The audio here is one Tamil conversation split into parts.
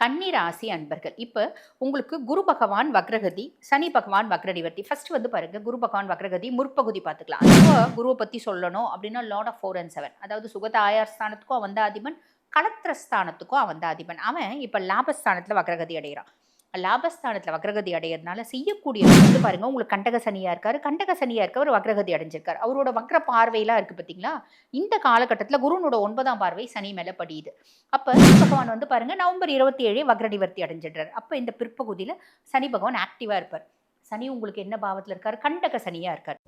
கன்னி ராசி அன்பர்கள். இப்ப உங்களுக்கு குரு பகவான் வக்ரகதி, சனி பகவான் வக்ரநிவர்த்தி. ஃபர்ஸ்ட் வந்து பாருங்க, குரு பகவான் வக்ரகதி முற்பகுதி பார்த்துக்கலாம். அதுவா குருவ பத்தி சொல்லணும் அப்படின்னா, லார்ட் ஆஃப் 4 அண்ட் 7. அதாவது சுகத ஆயார் ஸ்தானத்துக்கும் அவன் தான் அதிபன், களத்திர ஸ்தானத்துக்கும் அவன் தான் அதிபன். அவன் இப்ப லாபஸ்தானத்துல வக்ரகதி அடைகிறான். லாபஸ்தானத்துல வக்ரகதி அடையறதுனால செய்யக்கூடிய வந்து பாருங்க, உங்களுக்கு கண்டக சனியா இருக்காரு. கண்டக சனியா இருக்கவர் வக்ரகதி அடைஞ்சிருக்காரு. அவரோட வக்ர பார்வையெல்லாம் இருக்கு பார்த்தீங்களா? இந்த காலகட்டத்துல குருனோட 9ஆம் பார்வை சனி மேல படியுது. அப்ப சனி பகவான் வந்து பாருங்க நவம்பர் 27 வக்ரநிவர்த்தி அடைஞ்சிடுறாரு. அப்ப இந்த பிற்பகுதியில சனி பகவான் ஆக்டிவா இருப்பார். சனி உங்களுக்கு என்ன பாவத்துல இருக்காரு? கண்டக சனியா இருக்காரு.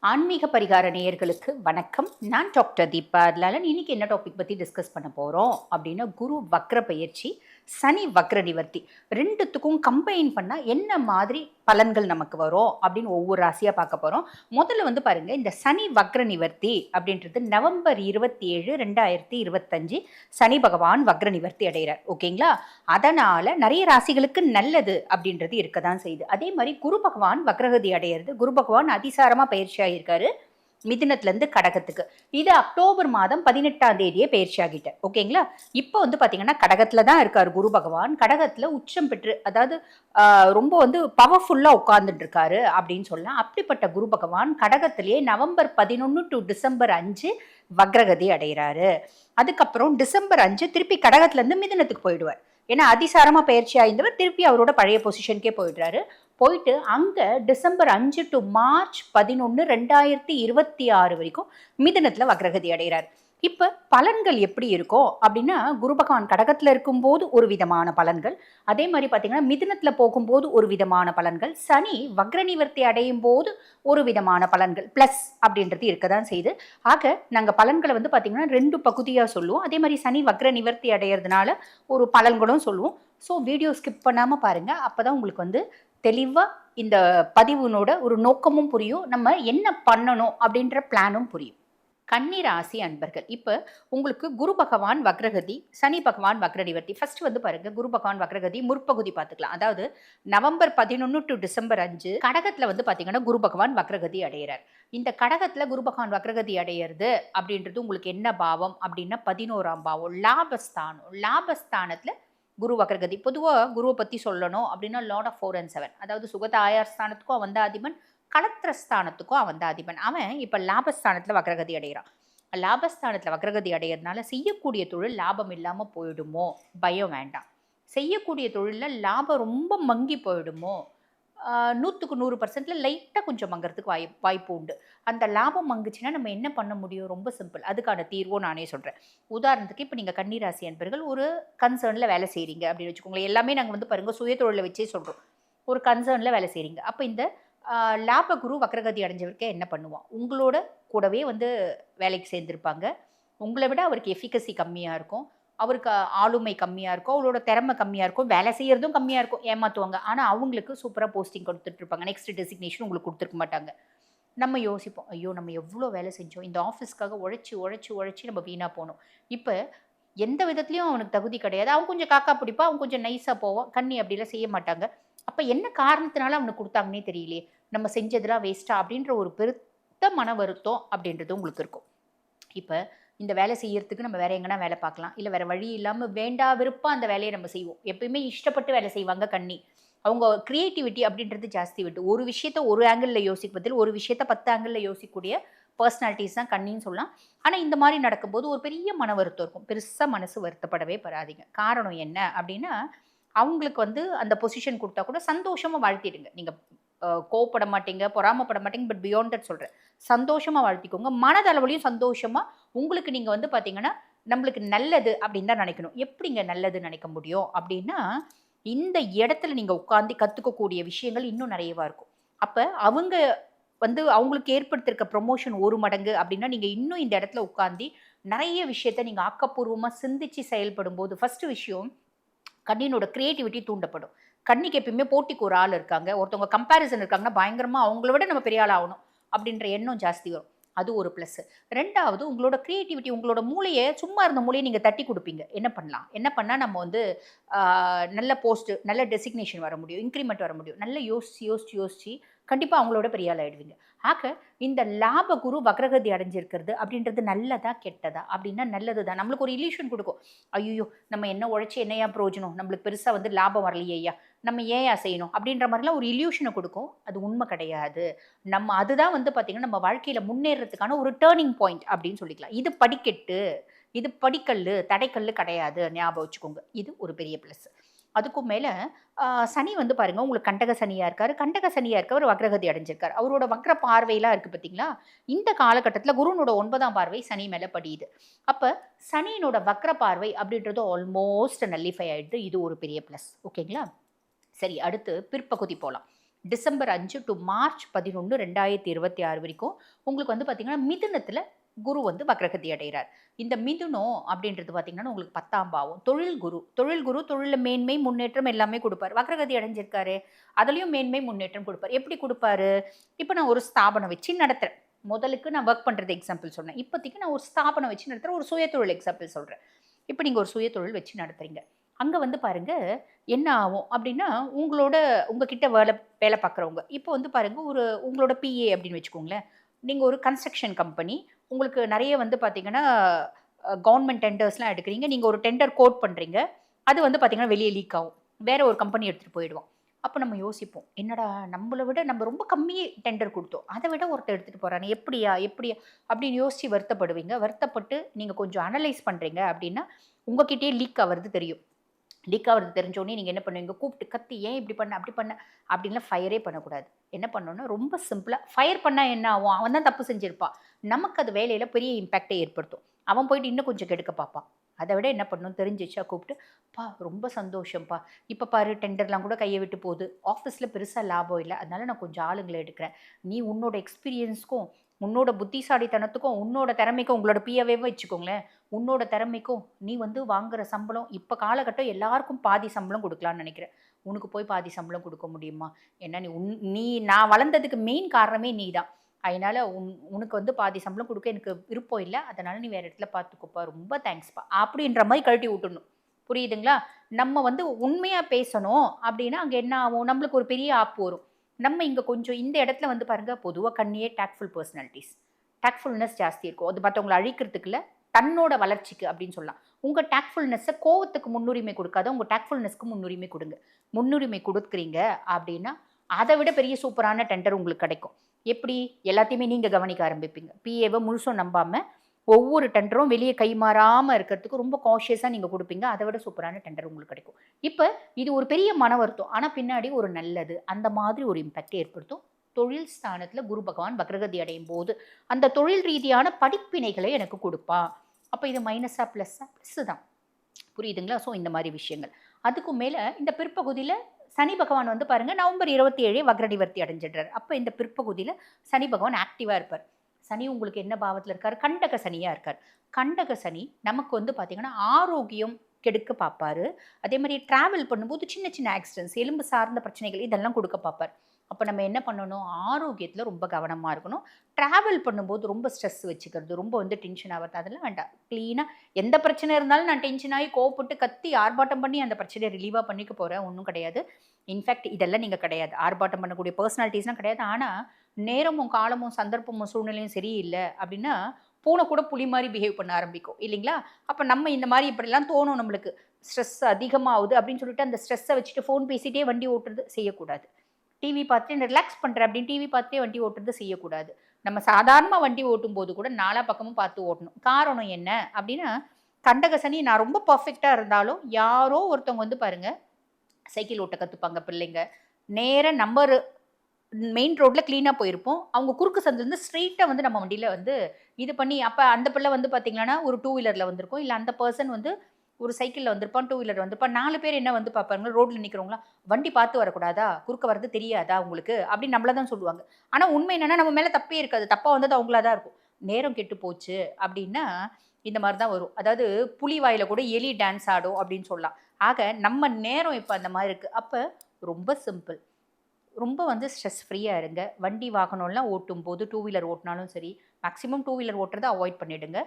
ஆன்மீக பரிகார நேயர்களுக்கு வணக்கம். நான் டாக்டர் தீபா அதனால இன்னைக்கு என்ன டாபிக் பற்றி டிஸ்கஸ் பண்ண போகிறோம் அப்படின்னா, குரு வக்ர பயிற்சி, சனி வக்ர நிவர்த்தி ரெண்டுத்துக்கும் கம்பைன் பண்ணால் என்ன மாதிரி பலன்கள் நமக்கு வரும் அப்படின்னு ஒவ்வொரு ராசியாக பார்க்க போகிறோம். முதல்ல வந்து பாருங்கள், இந்த சனி வக்ர நிவர்த்தி அப்படின்றது நவம்பர் 27, 2025 சனி பகவான் வக்ர நிவர்த்தி அடைகிறார். ஓகேங்களா? அதனால் நிறைய ராசிகளுக்கு நல்லது அப்படின்றது இருக்க தான் செய்யுது. அதே மாதிரி குரு பகவான் வக்ரகதி அடையிறது, குரு பகவான் அதிசாரமாக பயிற்சி ஆகியிருக்காரு மிதுனத்துலேருந்து கடகத்துக்கு. இது அக்டோபர் மாதம் 18ஆம் தேதியே பயிற்சி ஆகிட்டார். ஓகேங்களா? இப்போ வந்து பார்த்தீங்கன்னா கடகத்தில் தான் இருக்கார் குரு பகவான். கடகத்தில் உச்சம் பெற்று, அதாவது ரொம்ப வந்து பவர்ஃபுல்லாக உட்கார்ந்துட்டு இருக்காரு அப்படின்னு சொல்லலாம். அப்படிப்பட்ட குரு பகவான் கடகத்திலேயே நவம்பர் 11 டு டிசம்பர் 5 வக்ரகதி அடைகிறாரு. அதுக்கப்புறம் டிசம்பர் 5 திருப்பி கடகத்துலேருந்து மிதுனத்துக்கு போயிடுவார். ஏன்னா அதிசாரமாக பயிற்சி ஆயிருந்தவர் திருப்பி அவரோட பழைய பொசிஷனுக்கே போயிடுறாரு. போயிட்டு அங்கே டிசம்பர் 5 டு மார்ச் 11, 2026 வரைக்கும் மிதுனத்தில் வக்ரகதி அடைகிறார். இப்போ பலன்கள் எப்படி இருக்கும் அப்படின்னா, குரு பகவான் கடகத்தில் இருக்கும்போது ஒரு விதமான பலன்கள், அதே மாதிரி பார்த்தீங்கன்னா மிதுனத்தில் போகும்போது ஒரு விதமான பலன்கள், சனி வக்ர நிவர்த்தி அடையும் போது ஒரு விதமான பலன்கள் ப்ளஸ் அப்படின்றது இருக்க தான் செய்யுது. ஆக நாங்கள் பலன்களை வந்து பார்த்தீங்கன்னா 2 பகுதியாக சொல்லுவோம். அதே மாதிரி சனி வக்ர நிவர்த்தி அடையிறதுனால ஒரு பலன்களும் சொல்லுவோம். ஸோ வீடியோ ஸ்கிப் பண்ணாமல் பாருங்கள். அப்போ தான் உங்களுக்கு வந்து தெளிவாக இந்த பதிவுனோட ஒரு நோக்கமும் புரியும், நம்ம என்ன பண்ணணும் அப்படின்ற பிளானும் புரியும். கன்னி ராசி அன்பர்கள். இப்போ உங்களுக்கு குரு பகவான் வக்ரகதி, சனி பகவான் வக்ர நிவர்த்தி. ஃபர்ஸ்ட் வந்து பாருங்க, குரு பகவான் வக்ரகதி முற்பகுதி பார்த்துக்கலாம். அதாவது நவம்பர் 11 டு டிசம்பர் 5 கடகத்தில் வந்து பார்த்தீங்கன்னா குரு பகவான் வக்ரகதி அடைகிறார். இந்த கடகத்தில் குரு பகவான் வக்ரகதி அடையிறது அப்படின்றது உங்களுக்கு என்ன பாவம் அப்படின்னா 11ஆம் பாவம், லாபஸ்தானம். லாபஸ்தானத்தில் குரு வக்ரகதி. பொதுவாக குருவை பற்றி சொல்லணும் அப்படின்னா லார்ட் ஆஃப் 4 அண்ட் 7. அதாவது சுகத ஆயார் ஸ்தானத்துக்கும் அவன் தான் அதிபன், களத்திர ஸ்தானத்துக்கும் அவன் தான் அதிபன். அவன் இப்போ லாபஸ்தானத்தில் வக்ரகதி அடைகிறான். லாபஸ்தானத்தில் வக்ரகதி அடையிறதுனால செய்யக்கூடிய தொழில் லாபம் இல்லாமல் போயிடுமோ, பயம் வேண்டாம். செய்யக்கூடிய தொழிலில் லாபம் ரொம்ப மங்கி போயிடுமோ, 100க்கு 100% லைட்டாக கொஞ்சம் மங்கிறதுக்கு வாய்ப்பு உண்டு. அந்த லாபம் மங்குச்சுன்னா நம்ம என்ன பண்ண முடியும்? ரொம்ப சிம்பிள். அதுக்கான தீர்வும் நானே சொல்கிறேன். உதாரணத்துக்கு இப்போ நீங்கள் கன்னிராசி அன்பர்கள் ஒரு கன்சர்னில் வேலை செய்கிறீங்க அப்படின்னு வச்சுக்கோங்களேன். எல்லாமே நாங்கள் வந்து பாருங்கள் சுய தொழிலை வச்சே சொல்கிறோம். ஒரு கன்சர்னில் வேலை செய்கிறீங்க. அப்போ இந்த லாப குரு வக்ரகதி அடைஞ்சவருக்கு என்ன பண்ணுவான்? உங்களோட கூடவே வந்து வேலைக்கு சேர்ந்துருப்பாங்க. உங்களை விட அவருக்கு எஃபிகசி கம்மியாக இருக்கும், அவருக்கு ஆளுமை கம்மியாக இருக்கும், அவரோட திறமை கம்மியாக இருக்கும், வேலை செய்கிறதும் கம்மியாக இருக்கும், ஏமாற்றுவாங்க. ஆனால் அவங்களுக்கு சூப்பராக போஸ்டிங் கொடுத்துட்ருப்பாங்க. நெக்ஸ்ட் டெசிக்னேஷன் உங்களுக்கு கொடுத்துருக்க மாட்டாங்க. நம்ம யோசிப்போம், ஐயோ நம்ம எவ்வளோ வேலை செஞ்சோம், இந்த ஆஃபீஸ்க்காக உழைச்சி உழைச்சி உழைச்சி நம்ம வீணாக போனோம். இப்போ எந்த விதத்துலையும் அவனுக்கு தகுதி கிடையாது. அவன் கொஞ்சம் காக்கா பிடிப்பா, அவன் கொஞ்சம் நைஸாக போவான். கன்னி அப்படிலாம் செய்ய மாட்டாங்க. அப்போ என்ன காரணத்தினால அவனுக்கு கொடுத்தாங்கன்னே தெரியலையே, நம்ம செஞ்சதெல்லாம் வேஸ்ட்டா அப்படின்ற ஒரு பெருத்த மன வருத்தம் அப்படின்றது உங்களுக்கு இருக்கும். இப்போ இந்த வேலை செய்யறதுக்கு நம்ம வேற எங்கன்னா வேலை பார்க்கலாம், இல்லை வேற வழி இல்லாமல் வேண்டா விருப்பம் அந்த வேலையை நம்ம செய்வோம். எப்பயுமே இஷ்டப்பட்டு வேலை செய்வாங்க கன்னி. அவங்க கிரியேட்டிவிட்டி அப்படின்றது ஜாஸ்தி விட்டு ஒரு விஷயத்த ஒரு ஆங்கிளில் யோசிப்பதில் ஒரு விஷயத்த 10 ஆங்கிளில் யோசிக்கக்கூடிய பர்சனாலிட்டிஸ் தான் கன்னின்னு சொல்லலாம். ஆனால் இந்த மாதிரி நடக்கும்போது ஒரு பெரிய மன வருத்தம் இருக்கும். பெருசாக மனசு வருத்தப்படவே படாதீங்க. காரணம் என்ன அப்படின்னா, அவங்களுக்கு வந்து அந்த பொசிஷன் கொடுத்தா கூட சந்தோஷமாக வாழ்த்திடுங்க. நீங்கள் கோவப்பட மாட்டீங்க, பொறாமப்பட மாட்டீங்க, பட் பியாண்ட் தட் சொல்கிறேன். சந்தோஷமாக வாழ்த்திக்கோங்க. மனதளவுலையும் சந்தோஷமாக உங்களுக்கு நீங்கள் வந்து பார்த்தீங்கன்னா நம்மளுக்கு நல்லது அப்படின்னு தான் நினைக்கணும். எப்படிங்க நல்லது நினைக்க முடியும் அப்படின்னா, இந்த இடத்துல நீங்கள் உட்காந்து கற்றுக்கக்கூடிய விஷயங்கள் இன்னும் நிறையவா இருக்கும். அப்போ அவங்க வந்து அவங்களுக்கு ஏற்படுத்திருக்க ப்ரொமோஷன் 1 மடங்கு அப்படின்னா, நீங்கள் இன்னும் இந்த இடத்துல உட்காந்து நிறைய விஷயத்த நீங்கள் ஆக்கப்பூர்வமாக சிந்திச்சு செயல்படும் போது, ஃபஸ்ட்டு விஷயம் கண்ணினோட கிரியேட்டிவிட்டி தூண்டப்படும். கண்ணிக்கு எப்பயுமே போட்டிக்கு ஒரு ஆள் இருக்காங்க, ஒருத்தவங்க கம்பேரிசன் இருக்காங்கன்னா பயங்கரமாக அவங்கள விட நம்ம பெரிய ஆள் ஆகணும் அப்படின்ற எண்ணம் ஜாஸ்தி வரும். அது ஒரு ப்ளஸ். 2வது உங்களோட கிரியேட்டிவிட்டி, உங்களோட மூளைய சும்மா இருந்த மூளைய நீங்க தட்டி குடுப்பீங்க. என்ன பண்ணலாம்? என்ன பண்ணா நம்ம வந்து ஆ நல்ல போஸ்ட், நல்ல டெசிக்னேஷன் வர முடியும், இன்கிரிமெண்ட் வர முடியும். நல்லா யோசிச்சு கண்டிப்பா அவங்களோட பெரிய ஆள் ஆயிடுவீங்க. ஆக இந்த லாப குரு வக்ரகதி அடைஞ்சிருக்கிறது அப்படின்றது நல்லதா? கெட்டதா? அப்படின்னா நல்லது தான். நம்மளுக்கு ஒரு இல்யூஷன் குடுக்கும். ஐய்யயோ! நம்ம என்ன உழைச்சு என்னய்யா பிரயோஜனம்? நம்மளுக்கு பெருசா வந்து லாபம் வரலையேய்யா! நம்ம ஏன்யா செய்யணும்? அப்படின்ற மாரிலாம் ஒரு இல்யூஷன குடுக்கும். அது உண்ம கிடையாது. நம்ம அதுதான் வந்து பார்த்தீங்கன்னா, நம்ம வாழ்க்கையில முன்னேறதுக்கான ஒரு டர்னிங் பாயிண்ட் அப்படின்னு சொல்லிக்கலாம். இது படிக்கட்டு, இது படிக்கல்லு, தடைக்கல்லு கிடையாது. ஞாபகம் வச்சுக்கோங்க. இது ஒரு பெரிய பிளஸ். அதுக்கும் மேல சனி வந்து பாருங்க, உங்களுக்கு கண்டக சனியா இருக்காரு. கண்டக சனியா இருக்கவர் வக்ரகதி அடைஞ்சிருக்காரு. அவரோட வக்ர பார்வைலாம் இருக்கு பார்த்தீங்களா? இந்த காலகட்டத்தில குருனோட 9ஆம் பார்வை சனி மேல படியுது. அப்ப சனியினோட வக்ர பார்வை அப்படின்றது ஆல்மோஸ்ட் நல்லிஃபை ஆயிடுது. இது ஒரு பெரிய பிளஸ். ஓகேங்களா? சரி, அடுத்து பிற்பகுதி போலாம். டிசம்பர் 5 டூ மார்ச் 11, 2026 வரைக்கும் உங்களுக்கு வந்து பார்த்தீங்கன்னா, மிதுனத்தில குரு வந்து வக்ரகதி அடைகிறார். இந்த மிதுனம் அப்படின்றது பார்த்தீங்கன்னா, உங்களுக்கு 10ஆம் பாவம். தொழில் குரு தொழில்ல மேன்மை, முன்னேற்றம் எல்லாமே குடுப்பாரு. வக்ரகதி அடைஞ்சிருக்காரே, அதிலயும் மேன்மை, முன்னேற்றம் குடுப்பாரு. எப்படி குடுப்பாரு? இப்ப நான் ஒரு ஸ்தாபனம் வச்சு நடத்துறேன். முதலுக்கு நான் வொர்க் பண்றது எக்ஸாம்பிள் சொன்னேன். இப்போதைக்கு நான் ஒரு ஸ்தாபனம் வச்சு நடத்துறேன். ஒரு சுயதொழில் எக்ஸாம்பிள் சொல்றேன். இப்ப நீங்க ஒரு சுயதொழில் வச்சு நடத்துறீங்க. அங்க வந்து பாருங்க, என்ன ஆகும் அப்டின்னா, உங்ககிட்ட வேல பார்க்குறவங்க, இப்போ வந்து பாருங்க உங்களோட பிஏ அப்டின்னு வச்சுக்கோங்களேன். நீங்க ஒரு கன்ஸ்ட்ரக்ஷன் கம்பெனி. உங்களுக்கு நெறைய வந்து பார்த்தீங்கன்னா, கவர்ன்மென்ட் டெண்டர்ஸ்லாம் எடுக்குறீங்க. நீங்க ஒரு டெண்டர் கோட் பண்றீங்க. அது வந்து பார்த்தீங்கன்னா, வெளிய லீக் ஆகும். வேற ஒரு கம்பெனி எடுத்துட்டு போயிடுவான். அப்ப நம்ம யோசிப்போம். என்னடா நம்மள விட நம்ம ரொம்ப கம்மி டெண்டர் குடுத்தோம். அத விட ஒருத்தன் எடுத்துட்டு போறானே எப்படியா? எப்படியா? அப்படின்னு யோசிச்சு வருத்தப்படுவீங்க. வருத்தப்பட்டு நீங்க கொஞ்சம் அனலைஸ் பண்றீங்க அப்டின்னா, உங்ககிட்டயே லீக் ஆவறது தெரியும். லீக் ஆகுறது தெரிஞ்சோனே நீங்க என்ன பண்ணுவீங்க? கூப்பிட்டு கத்தி ஏன் இப்படி பண்ண? அப்படி பண்ண? அப்படின்லாம் ஃபயரே பண்ணக்கூடாது. என்ன பண்ணணும்னா, ரொம்ப சிம்பிளா ஃபயர் பண்ணா என்ன ஆகும்? அவன் தான் தப்பு செஞ்சிருப்பான். நமக்கு அது வேலையில பெரிய இம்பாக்ட்ட ஏற்படுத்தும். அவன் போயிட்டு இன்னும் கொஞ்சம் கெடுக்க பார்ப்பான். அத விட என்ன பண்ணணும் தெரிஞ்சுச்சா கூப்பிட்டு, "அப்பா ரொம்ப சந்தோஷம்ப்பா. இப்ப பாரு டெண்டர்லாம் கூட கைய விட்டு போகுது. ஆஃபீஸ்ல பெருசா லாபம் இல்ல. அதனால நான் கொஞ்சம் ஆளுங்கள எடுக்கிறேன். நீ உன்னோட எக்ஸ்பீரியன்ஸ்க்கும், உன்னோட புத்திசாலித்தனத்துக்கும், உன்னோட திறமைக்கும் உங்களோட பிஏவே வச்சுக்கோங்களேன். உன்னோட திறமைக்கும் நீ வந்து வாங்குற சம்பளம் இப்ப காலகட்டம் எல்லாருக்கும் பாதி சம்பளம் குடுக்கலாம்னு நெனைக்கிறேன். உனக்கு போய் பாதி சம்பளம் குடுக்க முடியுமா? ஏன்னா நீ நான் வளர்ந்ததுக்கு மெயின் காரணமே நீ தான். அதனால உனக்கு வந்து பாதி சம்பளம் குடுக்க எனக்கு விருப்பம் இல்ல. அதனால நீ வேற இடத்துல பார்த்துக்கோப்பா. ரொம்ப தேங்க்ஸ்ப்பா. அப்படின்ற மாரி கழட்டி விட்டுடணும். புரியுதுங்களா? நம்ம வந்து உண்மையா பேசணும் அப்படின்னா, அங்க என்ன ஆகும்? நம்மளுக்கு ஒரு பெரிய ஆப்பு வரும். நம்ம இங்க கொஞ்சம் இந்த இடத்துல வந்து பாருங்க, பொதுவா கண்ணியே டாக்ட்ஃபுல் பெர்சனாலிட்டீஸ். டாக்ட்ஃபுல்னஸ் ஜாஸ்தி இருக்கும். அது மத்தவங்கள அழிக்கிறதுக்கு இல்ல, தன்னோட வளர்ச்சிக்கு அப்படின்னு சொல்லலாம். உங்க டாக்ட்ஃபுல்னஸ்ஸ கோவத்துக்கு முன்னுரிமை குடுக்காத, உங்க டாக்ட்ஃபுல்னஸ்க்கு முன்னுரிமை குடுங்க. முன்னுரிமை குடுக்குறீங்க அப்படின்னா, அத விட பெரிய சூப்பரான டெண்டர் உங்களுக்கு கிடைக்கும். எப்படி? எல்லாத்தையுமே நீங்க கவனிக்க ஆரம்பிப்பீங்க. பிஏவ முழுசும் நம்பாம, ஒவ்வொரு டெண்டரும் வெளிய கைமாறாம இருக்கிறதுக்கு ரொம்ப கான்ஷியஸா நீங்க குடுப்பீங்க. அத விட சூப்பரான டெண்டர் உங்களுக்கு கிடைக்கும். இப்ப இது ஒரு பெரிய மன வருத்தம். ஆனா பின்னாடி ஒரு நல்லது. அந்த மாதிரி ஒரு இம்பாக்ட் ஏற்படுத்தும். தொழில் ஸ்தானத்துல குரு பகவான் வக்ரகதி அடையும் போது, அந்த தொழில் ரீதியான படிப்பினைகளை எனக்கு குடுப்பான். அப்ப இது மைனஸா, பிளஸ்ஸா? பிளஸ் தான். புரியுதுங்களா? ஸோ இந்த மாரி விஷயங்கள். அதுக்கும் மேல இந்த பிற்பகுதியில சனி பகவான் வந்து பாருங்க நவம்பர் 27 வக்ர நிவர்த்தி அடைஞ்சிடுறாரு. அப்ப இந்த பிற்பகுதியில சனி பகவான் ஆக்டிவா இருப்பார். சனி உங்களுக்கு என்ன பாவத்துல இருக்காரு? கண்டக சனியா இருக்கார். கண்டக சனி நமக்கு வந்து பார்த்தீங்கன்னா, ஆரோக்கியம் கெடுக்க பார்ப்பாரு. அதே மாரி டிராவல் பண்ணும்போது சின்ன சின்ன ஆக்சிடென்ட்ஸ், எலும்பு சார்ந்த பிரச்சனைகள் இதெல்லாம் குடுக்க பார்ப்பார். அப்ப நம்ம என்ன பண்ணணும்? ஆரோக்கியத்துல ரொம்ப கவனமா இருக்கணும். டிராவல் பண்ணும்போது ரொம்ப ஸ்ட்ரெஸ் வச்சுக்கிறது, ரொம்ப வந்து டென்ஷன் ஆவறது அதெல்லாம் வேண்டாம். கிளீனா எந்த பிரச்சனை இருந்தாலும் நான் டென்ஷன் ஆகி, கோவப்பட்டு, கத்தி, ஆர்ப்பாட்டம் பண்ணி அந்த பிரச்சனைய ரிலீவா பண்ணிக்க போறேன். ஒண்ணும் கிடையாது. இன்ஃபாக்ட் இதெல்லாம் நீங்க கிடையாது. ஆர்ப்பாட்டம் பண்ணக்கூடிய பெர்சனாலிட்டீஸ்லாம் கிடையாது. ஆனா, நேரமும், காலமும், சந்தர்ப்பமும், சூழ்நிலையும் சரியில்ல அப்டின்னா, பூனை கூட புலி மாரி பிஹேவ் பண்ண ஆரம்பிக்கும். இல்லைங்களா? அப்ப நம்ம இந்த மாரி இப்படிலாம் தோணும் நம்மளுக்கு. ஸ்ட்ரெஸ் அதிகமாவுது அப்படின்னு சொல்லிட்டு அந்த ஸ்ட்ரெஸ்ஸ வச்சுட்டு ஃபோன் பேசிட்டே வண்டி ஓட்டுறது செய்யக்கூடாது. டிவி பார்த்துட்டு ரிலாக்ஸ் பண்றேன் அப்படின்னு டிவி பார்த்துட்டே வண்டி ஓட்டுறது செய்யக்கூடாது. நம்ம சாதாரணமா வண்டி ஓட்டும்போது கூட நாலா பக்கமும் பார்த்து ஓட்டணும். காரணம் என்ன அப்படின்னா, கண்டக சனி நான் ரொம்ப பெர்ஃபெக்ட்டா இருந்தாலும், யாரோ ஒருத்தவங்க வந்து பாருங்க, சைக்கிள் ஓட்ட கத்துப்பாங்க பிள்ளைங்க. நேரா நம்பர் மெயின் ரோட்ல கிளீனா போயிருப்போம். அவங்க குறுக்கு சந்துலருந்து ஸ்ட்ரெய்ட்டா வந்து நம்ம வண்டியில வந்து இது பண்ணி அப்ப அந்த பிள்ளை வந்து பார்த்தீங்கன்னா, ஒரு 2 வீலர்ல வந்திருக்கும். இல்ல அந்த பெர்சன் வந்து ஒரு சைக்கிள்ல வந்திருப்பான், 2 வீலர் வந்திருப்பான். 4 பேர் என்ன வந்து பார்ப்பாங்க, ரோட்ல நிக்கிறவங்கலாம், "வண்டி பார்த்து வரக்கூடாதா? குறுக்க வர்றது தெரியாதா உங்களுக்கு?" அப்படின்னு நம்மள தான் சொல்லுவாங்க. ஆனா உண்மை என்னன்னா, நம்ம மேல தப்பே இருக்காது. தப்பா வந்தது அவங்களா தான் இருக்கும். நேரம் கெட்டு போச்சு அப்படின்னா, இந்த மாரி தான் வரும். அதாவது புலி வாயில கூட எலி டான்ஸ் ஆடும் அப்படின்னு சொல்லலாம். ஆக நம்ம நேரம் இப்ப அந்த மாரி இருக்கு. அப்ப ரொம்ப சிம்பிள். ரொம்ப வந்து ஸ்ட்ரெஸ் ஃப்ரீயாக இருங்க. வண்டி வாகனம்லாம் ஓட்டும்போது டூ வீலர் ஓட்டினாலும் சரி, மேக்ஸிமம் டூ வீலர் ஓட்டுறத அவாய்ட் பண்ணிவிடுங்க.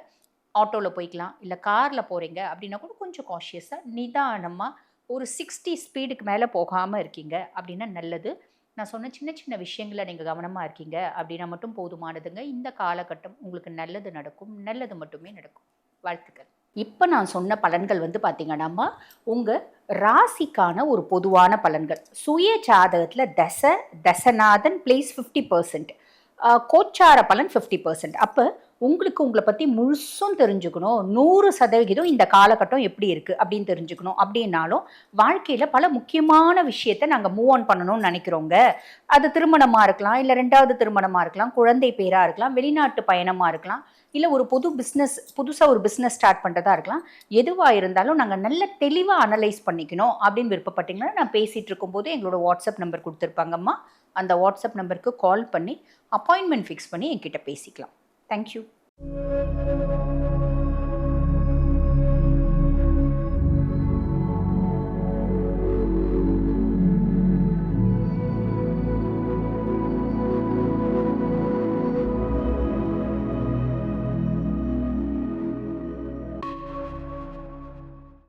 ஆட்டோவில் போய்க்கலாம், இல்லை காரில் போகிறீங்க அப்படின்னா கூட கொஞ்சம் காஷியஸாக நிதானமாக ஒரு 60 ஸ்பீடுக்கு மேலே போகாமல் இருக்கீங்க அப்படின்னா நல்லது. நான் சொன்ன சின்ன சின்ன விஷயங்களை நீங்கள் கவனமாக இருக்கீங்க அப்படின்னா மட்டும் போதுமானதுங்க. இந்த காலகட்டம் உங்களுக்கு நல்லது நடக்கும், நல்லது மட்டுமே நடக்கும். வாழ்த்துக்கள். இப்போ நான் சொன்ன பலன்கள் வந்து பார்த்தீங்கன்னா, உங்கள் ராசிக்கான ஒரு பொதுவான பலன்கள். சுய ஜாதகத்தில் தசநாதன் பிளேஸ் 50%, கோச்சார பலன் 50%. அப்போ உங்களுக்கு உங்களை பற்றி முழுசும் தெரிஞ்சுக்கணும், 100% இந்த காலகட்டம் எப்படி இருக்குது அப்படின்னு தெரிஞ்சுக்கணும் அப்படின்னாலும், வாழ்க்கையில் பல முக்கியமான விஷயத்தை நாங்கள் மூவ் ஆன் பண்ணணும்னு நினைக்கிறோங்க. அது திருமணமாக இருக்கலாம், இல்லை 2வது திருமணமாக இருக்கலாம், குழந்தை பேராக இருக்கலாம், வெளிநாட்டு பயணமாக இருக்கலாம், இல்லை ஒரு புதுசாக ஒரு பிஸ்னஸ் ஸ்டார்ட் பண்ணுறதா இருக்கலாம். எதுவாக இருந்தாலும் நாங்கள் நல்ல தெளிவாக அனலைஸ் பண்ணிக்கணும் அப்படின்னு விருப்பப்பட்டீங்கன்னா, நான் பேசிகிட்டு இருக்கும்போது எங்களோட வாட்ஸ்அப் நம்பர் கொடுத்துருப்பாங்கம்மா. அந்த வாட்ஸ்அப் நம்பருக்கு கால் பண்ணி அப்பாயின்மெண்ட் ஃபிக்ஸ் பண்ணி என்கிட்ட பேசிக்கலாம். தேங்க்யூ.